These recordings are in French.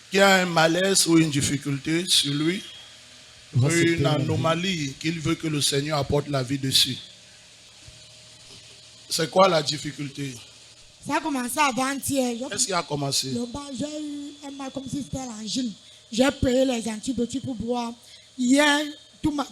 Qui a un malaise ou une difficulté sur lui, une anomalie qu'il veut que le Seigneur apporte la vie dessus. C'est quoi la difficulté? Ça a commencé avant-hier. Qu'est-ce qui a commencé? J'ai eu un mal comme si c'était l'angine. J'ai payé les antibiotiques pour boire. Hier,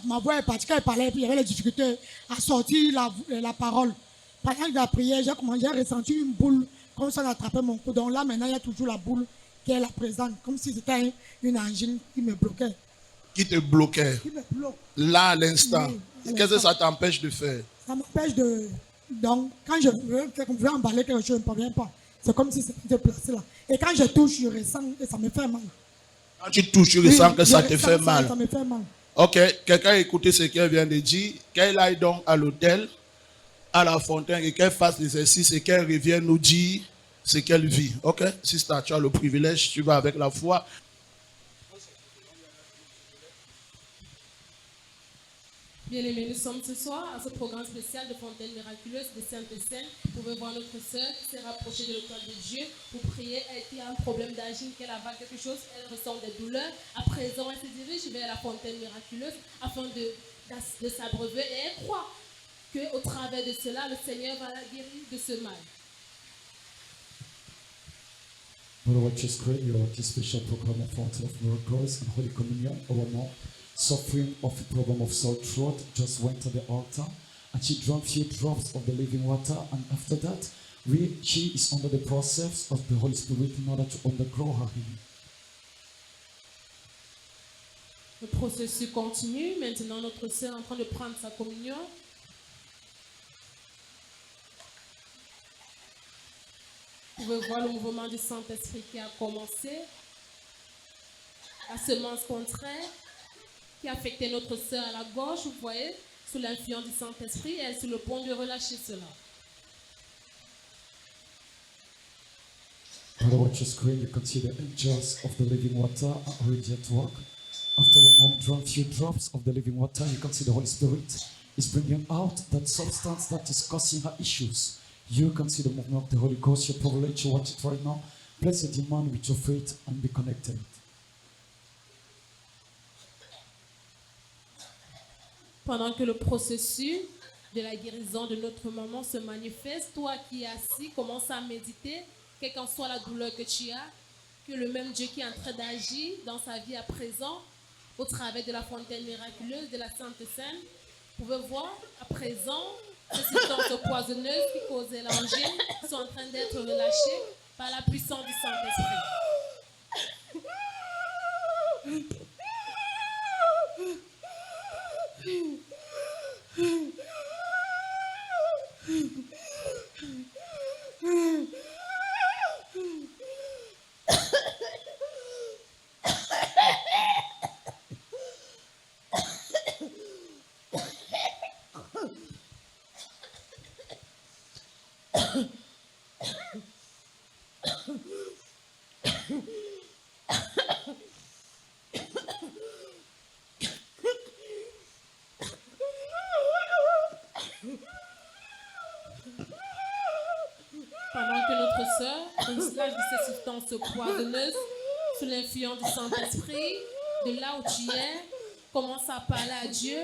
ma voix est partie. Quand elle parlait, puis il y avait les difficultés à sortir la parole. Pendant la prière, j'ai ressenti une boule, comme ça on attrapait mon cou. Donc là, maintenant, il y a toujours la boule qui est là présente, comme si c'était une angine qui me bloquait. Qui te bloquait? Qui me bloque. Là, à l'instant. Oui, Qu'est-ce que ça t'empêche de faire? Ça m'empêche de... Donc, quand je veux emballer quelque chose, je ne parviens pas. C'est comme si c'était placé là. Et quand je touche, je ressens et ça me fait mal. Quand tu touches, tu ressens que ça te fait mal. Ça me fait mal. Ok, quelqu'un a écouté ce qu'elle vient de dire. Qu'elle aille donc à l'hôtel, à la fontaine, et qu'elle fasse l'exercice et qu'elle revienne nous dire ce qu'elle vit. Ok, si tu as le privilège, tu vas avec la foi. Bien-aimés, nous sommes ce soir à ce programme spécial de Fontaine Miraculeuse de Sainte-Seine. Vous pouvez voir notre sœur qui s'est rapprochée de l'autel de Dieu pour prier. Elle qui a un problème d'angine, qu'elle avale quelque chose, elle ressent des douleurs. À présent, elle se dirige vers la Fontaine Miraculeuse afin de s'abreuver et elle croit qu'au travers de cela, le Seigneur va la guérir de ce mal. Brother, what you screen, you are this special program of Fountain of Miracles and Holy Communion. Our mom, suffering of a problem of sore throat, just went to the altar and she drank few drops of the living water. And after that, she is under the process of the Holy Spirit in order to undergo her healing. Le processus continue. Maintenant, notre sœur est en train de prendre sa communion. Vous pouvez voir le mouvement du Saint-Esprit qui a commencé. La semence contraire qui a affecté notre sœur à la gauche, vous voyez, sous l'influence du Saint-Esprit, elle est sur le point de relâcher cela. Brother, watch your screen, you can see the angels of the living water are already at work. After our mom drank few drops of the living water, you can see the Holy Spirit is bringing out that substance that is causing her issues. You can see the movement of the Holy Ghost. You're privileged to watch it right now. Place a demand with your faith and be connected. Pendant que le processus de la guérison de notre maman se manifeste, toi qui es assis, commence à méditer, quelle qu'en soit la douleur que tu as, que le même Dieu qui est en train d'agir dans sa vie à présent, au travers de la fontaine miraculeuse de la Sainte Seine, vous pouvez voir à présent ces substances poisonneuses qui causaient l'angine sont en train d'être relâchées par la puissance du Saint-Esprit. Pendant que notre sœur relâche de ces substances poisonneuses sous l'influence du Saint-Esprit, de là où tu es, commence à parler à Dieu,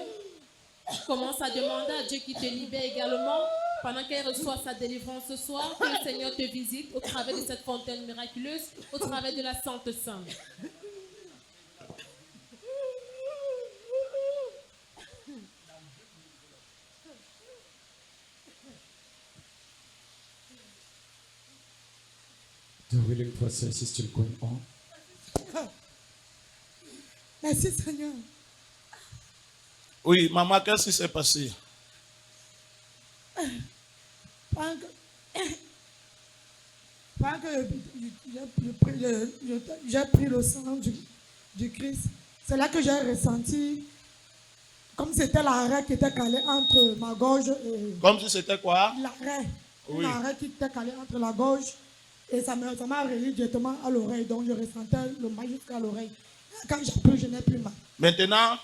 commence à demander à Dieu qui te libère également, pendant qu'elle reçoit sa délivrance ce soir, que le Seigneur te visite au travers de cette fontaine miraculeuse, au travers de la Sainte Sainte. The healing process is still going on. Merci Seigneur. Oui, maman, qu'est-ce qui s'est passé? Pendant que j'ai pris le sang du Christ, c'est là que j'ai ressenti comme c'était l'arrêt qui était calé entre ma gorge et... Comme si c'était quoi? L'arrêt. Oui. L'arrêt qui était calé entre la gorge et ça m'a relié directement à l'oreille. Donc je ressentais le mal jusqu'à l'oreille. Quand j'ai pris, je n'ai plus mal. Maintenant,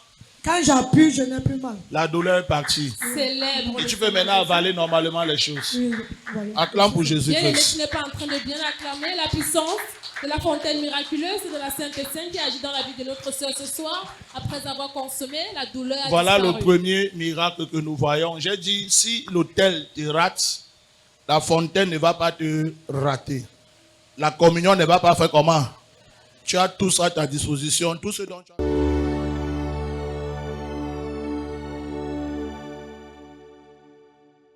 Quand j'appuie, je n'ai plus mal. La douleur est partie. Célèbre. Et tu peux maintenant avaler normalement les choses. Oui, voilà. Acclame pour Bien aimé, Jésus-Christ. tu n'es pas en train de bien acclamer la puissance de la fontaine miraculeuse et de la Sainte Sainte qui agit dans la vie de notre sœur ce soir. Après avoir consommé, la douleur a Voilà le disparu. premier miracle que nous voyons. J'ai dit, si l'autel te rate, la fontaine ne va pas te rater. La communion ne va pas faire comment? Tu as tout ça à ta disposition, tout ce dont tu as...